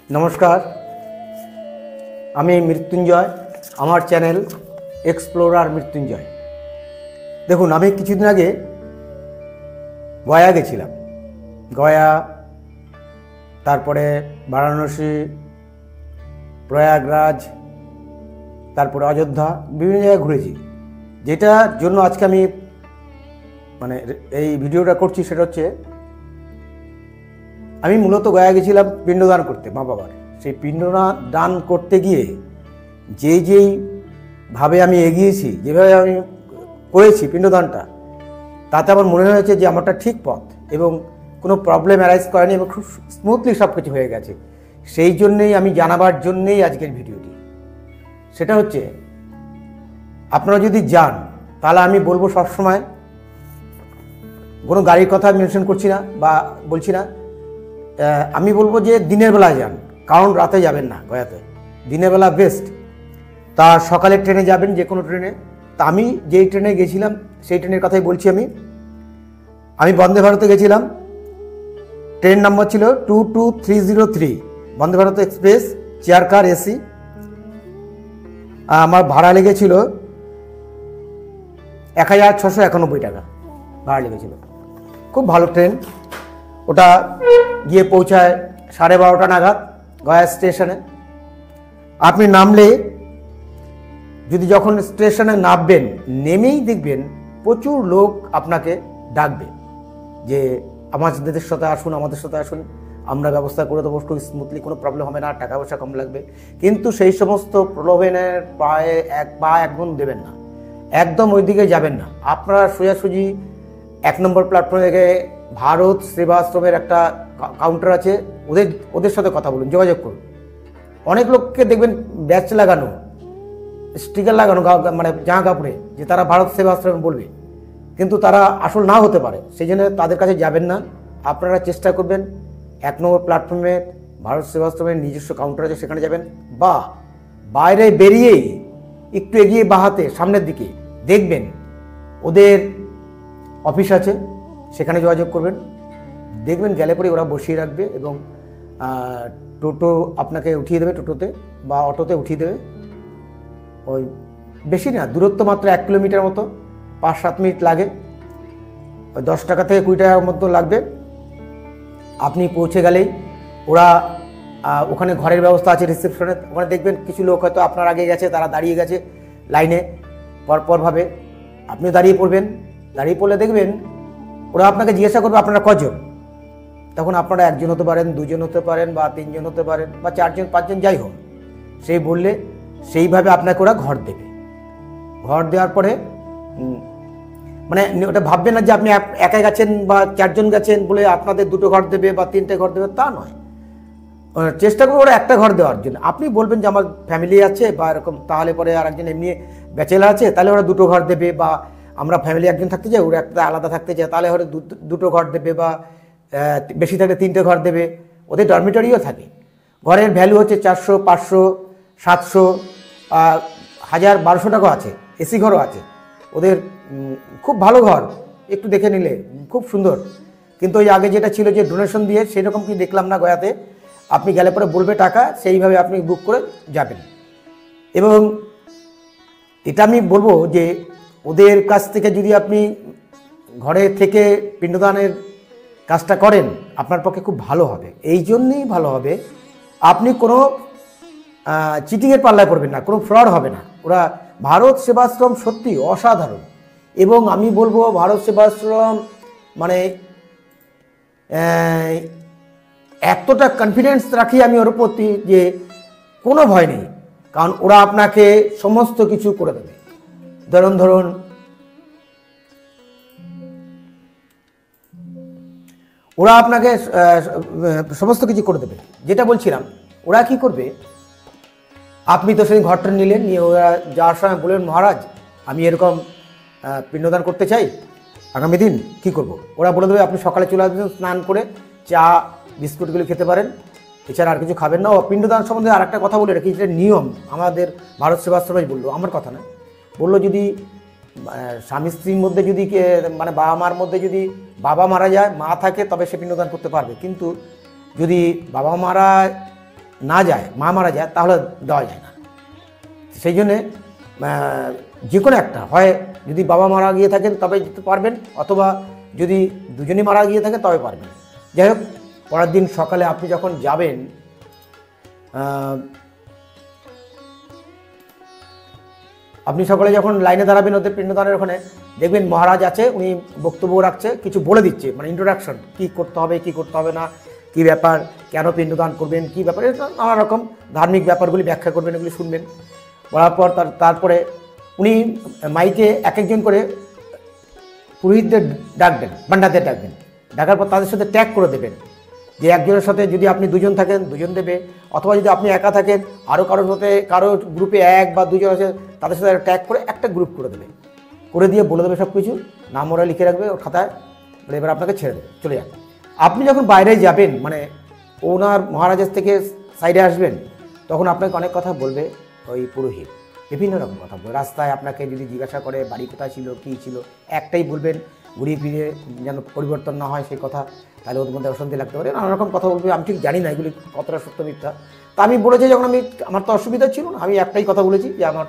नमस्कार আমি মৃত্যুঞ্জয় আমার চ্যানেল এক্সপ্লোরার মৃত্যুঞ্জয়। দেখুন, আমি কিছুদিন আগে গয়া গেছিলাম। গয়া, তারপরে বারাণসী, প্রয়াগরাজ, তারপরে অযোধ্যা, বিভিন্ন জায়গায় ঘুরেছি। যেটার জন্য আজকে আমি এই ভিডিওটা করছি সেটা হচ্ছে, আমি মূলত গয়া গেছিলাম পিণ্ডদান করতে মা বাবার। সেই পিণ্ডদান করতে গিয়ে যেইভাবে আমি এগিয়েছি, যেভাবে আমি করেছি পিণ্ডদানটা, তাতে আমার মনে হয়েছে যে আমারটা ঠিক পথ এবং কোনো প্রবলেম অ্যারাইজ করেনি এবং খুব স্মুথলি সব কিছু হয়ে গেছে। সেই জন্যেই আমি জানাবার জন্যেই আজকের ভিডিওটি। সেটা হচ্ছে, আপনারা যদি যান তাহলে আমি বলবো সবসময়, কোনো গাড়ির কথা মেনশন করছি না বা বলছি না, আমি বলবো যে দিনের বেলায় যান, কারণ রাতে যাবেন না। গয়াতে দিনের বেলা বেস্ট। তা সকালের ট্রেনে যাবেন, যে কোনো ট্রেনে। তা আমি যেই ট্রেনে গেছিলাম সেই ট্রেনের কথাই বলছি। আমি বন্দে ভারতে গেছিলাম। ট্রেন নাম্বার ছিল 22303, Vande Bharat express, chair car, AC. আমার ভাড়া লেগেছিল 1691 টাকা ভাড়া লেগেছিল। খুব ভালো ট্রেন। ওটা গিয়ে পৌঁছায় 12:30 নাগাদ গয়া স্টেশনে। আপনি নামলে, যখন স্টেশনে নামবেন, নেমেই দেখবেন প্রচুর লোক আপনাকে ডাকবে যে আমাদের সাথে আসুন, আমাদের সাথে আসুন, আমরা ব্যবস্থা করে দেবো, খুব স্মুথলি, কোনো প্রবলেম হবে না, টাকা পয়সা কম লাগবে। কিন্তু সেই সমস্ত প্রলোভনের পায়ে এক পা একদম দেবেন না, একদম ওই দিকে যাবেন না। আপনারা সোজাসুজি 1 নম্বর প্ল্যাটফর্মে থেকে ভারত সেবাশ্রমের একটা কাউন্টার আছে, ওদের সাথে কথা বলুন, যোগাযোগ করুন। অনেক লোককে দেখবেন ব্যাচ লাগানো, স্টিকার লাগানো জামা কাপড়ে, যে তারা ভারত সেবাশ্রমে বলবে, কিন্তু তারা আসল নাও হতে পারে। সেই জন্য তাদের কাছে যাবেন না। আপনারা চেষ্টা করবেন 1 নম্বর প্ল্যাটফর্মে ভারত সেবাশ্রমের নিজস্ব কাউন্টার আছে, সেখানে যাবেন। বা বাইরে বেরিয়েই একটু এগিয়ে বাহাতে সামনের দিকে দেখবেন ওদের অফিস আছে, সেখানে যোগাযোগ করবেন। দেখবেন গেলে পরে ওরা বসিয়ে রাখবে এবং টোটো আপনাকে উঠিয়ে দেবে, টোটোতে বা অটোতে উঠিয়ে দেবে। ওই বেশি না, দূরত্ব মাত্র 1 কিলোমিটার মতো, 5-7 মিনিট লাগে। ওই 10 টাকা থেকে 20 টাকার মতো লাগবে। আপনি পৌঁছে গেলেই ওরা ওখানে ঘরের ব্যবস্থা আছে রিসেপশনে। ওখানে দেখবেন কিছু লোক হয়তো আপনার আগে গেছে, তারা দাঁড়িয়ে গেছে লাইনে পরপরভাবে। আপনি দাঁড়িয়ে পড়বেন। দাঁড়িয়ে পড়লে দেখবেন ওরা আপনাকে জিজ্ঞাসা করবে আপনারা কজন। তখন আপনারা 1 জন হতে পারেন, 2 জন হতে পারেন, বা 3 জন হতে পারেন, বা 4 জন 5 জন, যাই হোক। সেই বললে সেইভাবে আপনাকে ওরা ঘর দেবে। ঘর দেওয়ার পরে ওটা ভাববেন না যে আপনি একা গেছেন বা 4 জন গেছেন বলে আপনাদের 2টো ঘর দেবে বা 3টে ঘর দেবে, তা নয়। চেষ্টা করবো ওরা একটা ঘর দেওয়ার জন্য। আপনি বলবেন যে আমার ফ্যামিলি আছে বা এরকম, তাহলে পরে আর একজন এমনি ব্যাচেলার আছে, তাহলে ওরা 2টো ঘর দেবে। বা আমরা ফ্যামিলি 1 জন থাকতে চাই, ওরা একটা আলাদা থাকতে চায়, তাহলে হয়তো 2টো ঘর দেবে। বা বেশি থাকলে 3টে ঘর দেবে। ওদের ডরমিটরিও থাকে। ঘরের ভ্যালু হচ্ছে 400, 500, 700, 1000, 1200 টাকাও আছে। এসি ঘরও আছে ওদের। খুব ভালো ঘর, একটু দেখে নিলে খুব সুন্দর। কিন্তু ওই আগে যেটা ছিল যে ডোনেশন দিয়ে, সেরকম কি দেখলাম না গয়াতে। আপনি গেলে পরে বলবে টাকা, সেইভাবে আপনি বুক করে যাবেন। এবং এটা আমি বলবো যে ওদের কাছ থেকে যদি আপনি ঘরে থেকে পিণ্ডদানের কাজটা করেন, আপনার পক্ষে খুব ভালো হবে। এই জন্যেই ভালো হবে, আপনি কোনো চিটিংয়ের পাল্লায় পড়বেন না, কোনো ফ্রড হবে না। ওরা ভারত সেবাশ্রম সত্যি অসাধারণ। এবং আমি বলবো ভারত সেবাশ্রম এতটা কনফিডেন্স রাখি আমি ওর প্রতি যে কোনো ভয় নেই। কারণ ওরা আপনাকে সমস্ত কিছু করে দেবে। ধরুন ওরা আপনাকে সমস্ত কিছু করে দেবে। যেটা বলছিলাম, ওরা কি করবে, আপনি তো সেই ঘরটা নিলেন, নিয়ে ওরা যাওয়ার সময় বললেন মহারাজ আমি এরকম পিণ্ডদান করতে চাই আগামী দিন, কি করব? ওরা বলে দেবে আপনি সকালে চলে আসবেন, স্নান করে চা বিস্কুটগুলো খেতে পারেন, এছাড়া আর কিছু খাবেন না। ও পিণ্ডদান সম্বন্ধে আর একটা কথা বলে রাখি, যেটা নিয়ম আমাদের ভারত সেবাশ্রমে বললো, আমার কথা না, বললো যদি স্বামী স্ত্রীর মধ্যে যদি বাবা মার মধ্যে যদি বাবা মারা যায়, মা থাকে, তবে সে পিণ্ডদান করতে পারবে। কিন্তু যদি বাবা মারা না যায়, মা মারা যায়, তাহলে দেওয়া যায় না। সেই জন্যে যে কোনো একটা হয়, যদি বাবা মারা গিয়ে থাকেন তবে দিতে পারবেন, অথবা যদি দুজনেই মারা গিয়ে থাকে তবে পারবেন। যাই হোক, পরের দিন সকালে আপনি যখন যাবেন, আপনি সকালে যখন লাইনে দাঁড়াবেন ওদের পিণ্ডদানের ওখানে, দেখবেন মহারাজ আছে, উনি বক্তব্য রাখছে, কিছু বলে দিচ্ছে, মানে ইন্ট্রোডাকশন, কী করতে হবে কী করতে হবে না, কী ব্যাপার, কেন পিণ্ডদান করবেন, কী ব্যাপারে নানা রকম ধার্মিক ব্যাপারগুলি ব্যাখ্যা করবেন, এগুলি শুনবেন। বলার পর তারপরে উনি মাইকে এক একজন করে পুরোহিতদের ডাকবেন, ভান্ডারদের ডাকবেন, ডাকার পর তাদের সাথে ট্যাগ করে দেবেন, যে একজনের সাথে যদি আপনি দুজন থাকেন দুজন দেবে, অথবা যদি আপনি একা থাকেন আরও কারোর সাথে, কারো গ্রুপে এক বা দুজন আছে তাদের সাথে ট্যাগ করে একটা গ্রুপ করে দেবে, করে দিয়ে বলে দেবে সব কিছু, নাম ওরা লিখে রাখবে ওর খাতায়, এবার আপনাকে ছেড়ে দেবে, চলে যান। আপনি যখন বাইরে যাবেন, মানে ওনার মহারাজের থেকে সাইডে আসবেন, তখন আপনাকে অনেক কথা বলবে ওই পুরোহিত, বিভিন্ন রকম কথা বলবে। রাস্তায় আপনাকে যদি জিজ্ঞাসা করে বাড়ি কোথায় ছিল, কী ছিল, একটাই বলবেন, ঘুরিয়ে ফিরিয়ে যেন পরিবর্তন না হয় সেই কথা, তাহলে ওদের মধ্যে অশান্তি লাগতে পারে, নানা রকম কথা বলবে। আমি ঠিক জানি না এগুলি কতটা সত্য মিথ্যা। তা আমি বলেছি, যখন আমার তো অসুবিধা ছিল না, আমি একটাই কথা বলেছি যে আমার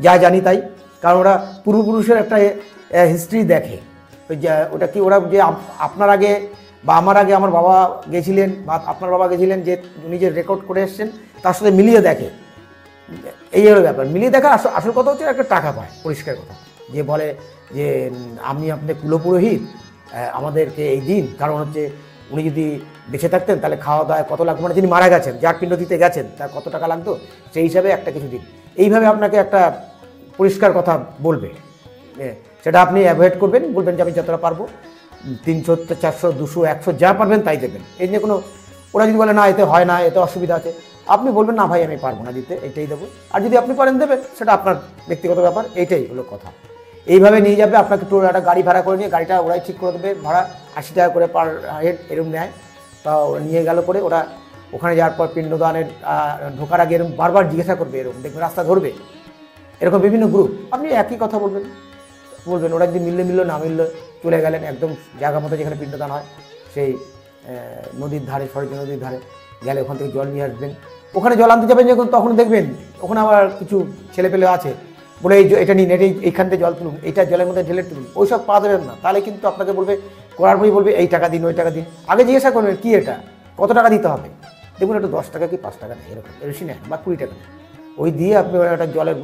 যা জানি তাই, কারণ ওরা পূর্বপুরুষের একটা হিস্ট্রি দেখে, ওই যে ওটা কি, ওরা যে আপনার আগে বা আমার আগে আমার বাবা গেছিলেন বা আপনার বাবা গেছিলেন, যে উনি যে রেকর্ড করে এসছেন তার সাথে মিলিয়ে দেখে, এই হলো ব্যাপার। মিলিয়ে দেখা আসল কথা হচ্ছে একটা টাকা পায়, পরিষ্কার কথা, যে বলে যে আমি আপনার কুলপুরোহিত, আমাদেরকে এই দিন, কারণ হচ্ছে উনি যদি বেঁচে থাকতেন তাহলে খাওয়া দাওয়া কত লাগতো, মানে যিনি মারা গেছেন, যার পিণ্ড দিতে গেছেন তার কত টাকা লাগতো, সেই হিসাবে একটা কিছু দিন, এইভাবে আপনাকে একটা পরিষ্কার কথা বলবে। সেটা আপনি অ্যাভয়েড করবেন, বলবেন যে আমি যতটা পারবো 300, 400, 200, 100 যা পারবেন তাই দেবেন। এই নিয়ে কোনো, ওরা যদি বলে না এতে হয় না, এতে অসুবিধা আছে, আপনি বলবেন না ভাই আমি পারবো না দিতে, এইটাই দেবো। আর যদি আপনি পারেন দেবেন, সেটা আপনার ব্যক্তিগত ব্যাপার, এইটাই হলো কথা। এইভাবে নিয়ে যাবে আপনাকে, টোটো একটা গাড়ি ভাড়া করে নিয়ে, গাড়িটা ওরাই ঠিক করে দেবে, ভাড়া 80 টাকা করে পার হেড এরকম নেয়। তা ওরা নিয়ে গেল করে, ওরা ওখানে যাওয়ার পর পিণ্ডদানের ঢোকার আগে এরকম বারবার জিজ্ঞাসা করবে, এরকম দেখবেন রাস্তা ধরবে, এরকম বিভিন্ন গ্রুপ, আপনি একই কথা বলবেন, ওরা যদি মিললে না মিললে চলে গেলেন একদম জায়গা মতো, যেখানে পিণ্ডদান হয় সেই নদীর ধারে, সরস্বতী নদীর ধারে গেলে ওখান থেকে জল নিয়ে আসবেন। ওখানে জল আনতে যাবেন যখন, তখন দেখবেন ওখানে আবার কিছু ছেলেপেলে আছে, বলে এটা নিন, এইখান থেকে জল তুলুন, এইটা জলের মধ্যে ঢেলে তুলুন, ওইসব পা দেবেন না, তাহলে কিন্তু আপনাকে বলবে, করার পরই বলবে এই টাকা দিন ওই টাকা দিন। আগে জিজ্ঞাসা করবেন কী এটা, কত টাকা দিতে হবে, দেখুন একটু 10 টাকা কি 5 টাকা নেই, এরকম বেশি নেয়, বা 20 টাকা নেয়, ওই দিয়ে আপনি একটা জলের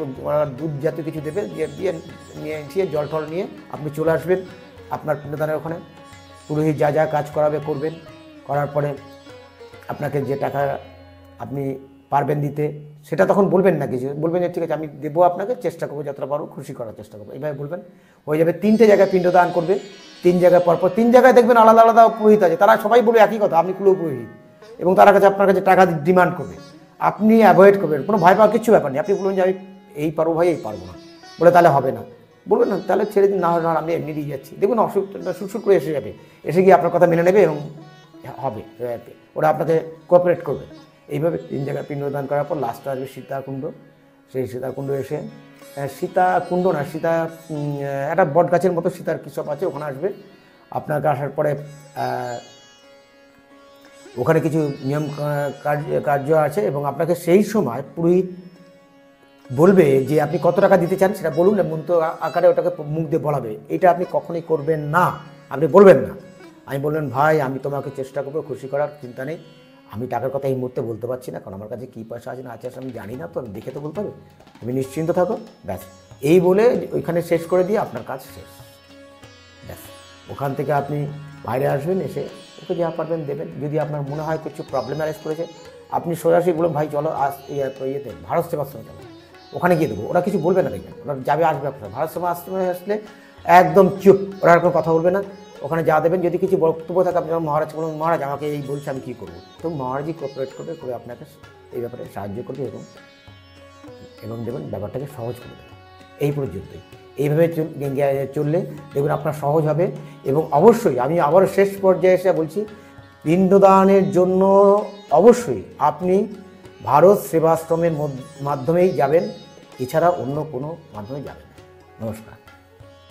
দুধ জাতীয় কিছু দেবে, দিয়ে নিয়ে জল টল নিয়ে আপনি চলে আসবেন আপনার পিণ্ডদানের ওখানে। পুরোহিত যা যা কাজ করাবে করবেন, করার পরে আপনাকে যে টাকা আপনি পারবেন দিতে, সেটা তখন বলবেন না কিছু, বলবেন যে ঠিক আছে আমি দেবো, আপনাকে চেষ্টা করবো যতটা পারবো খুশি করার চেষ্টা করবো, এইভাবে বলবেন। হয়ে যাবে। 3টে জায়গায় পিণ্ডদান করবে, 3 জায়গায় পরপর, 3 জায়গায় দেখবেন আলাদা আলাদা পুরোহিত আছে, তারা সবাই বলবে একই কথা, আপনি কুলপুরোহিত, এবং তার কাছে আপনার কাছে টাকা ডিমান্ড করবে, আপনি অ্যাভয়েড করবেন, কোনো ভয় পাওয়ার কিছু ব্যাপার নেই। আপনি বলবেন যে আমি এই পারবো ভাই, এই পারবো না, বলে তাহলে হবে না, বলবেন না তাহলে ছেড়ে দিন, না হয় না আমি এমনি দিয়ে যাচ্ছি, দেখুন অসুখটা সুরসুর করে এসে যাবে, এসে গিয়ে আপনার কথা মেনে নেবে এবং হবে, ওরা আপনাকে কোঅপারেট করবে। এইভাবে 3 জায়গায় পিণ্ডদান করার পর লাস্টে আসবে সীতাকুণ্ড। সেই সীতাকুণ্ড এসে, সীতাকুণ্ড না, একটা বট গাছের মতো সীতার কী সব আছে, ওখানে আসবে। আপনাকে আসার পরে ওখানে কিছু নিয়ম কার্য আছে, এবং আপনাকে সেই সময় পুরোহিত বলবে যে আপনি কত টাকা দিতে চান সেটা বলুন, মন্ত্র আকারে ওটাকে মুখ দিয়ে বলাবে। এটা আপনি কখনোই করবেন না, আপনি বলবেন না। আমি বললেন ভাই আমি তোমাকে চেষ্টা করবো খুশি করার, চিন্তা নেই, আমি টাকার কথা এই মুহূর্তে বলতে পারছি না, কারণ আমার কাছে কী পয়সা আছে না আছে আমি জানি না, তো আমি দেখে তো বলতে হবে, তুমি নিশ্চিন্ত থাকো, ব্যাস। এই বলে ওইখানে শেষ করে দিয়ে আপনার কাজ শেষ, ব্যাস। ওখান থেকে আপনি বাইরে আসবেন, এসে ওকে যা পারবেন দেবেন। যদি আপনার মনে হয় কিছু প্রবলেম অ্যারেজ করেছে, আপনি সোজাসুজি বলুন ভাই চলো ইয়েতে ভারত সেবাশ্রমে যাবো, ওখানে গিয়ে দেবো, ওরা কিছু বলবে না, দেখবেন ওরা যাবে আসবে আপনার ভারত সেবাশ্রমে আসলে একদম চুপ, ওরা আর কোনো কথা বলবে না। ওখানে যা দেবেন, যদি কিছু বক্তব্য থাকে আপনি মহারাজ বলুন, মহারাজ আমাকে এই বলছে আমি কী করবো, তো মহারাজই কোঅপারেট করবে, করে আপনাকে এই ব্যাপারে সাহায্য করবে এবং দেবেন, ব্যাপারটাকে সহজ করে দেবে। এই পর্যন্তই। এইভাবে চললে দেখবেন আপনার সহজ হবে। এবং অবশ্যই আমি আবার শেষ পর্যায়ে এসে বলছি, পিণ্ডদানের জন্য অবশ্যই আপনি ভারত সেবাশ্রমের মাধ্যমেই যাবেন, এছাড়া অন্য কোনো মাধ্যমে যাবেন না। নমস্কার।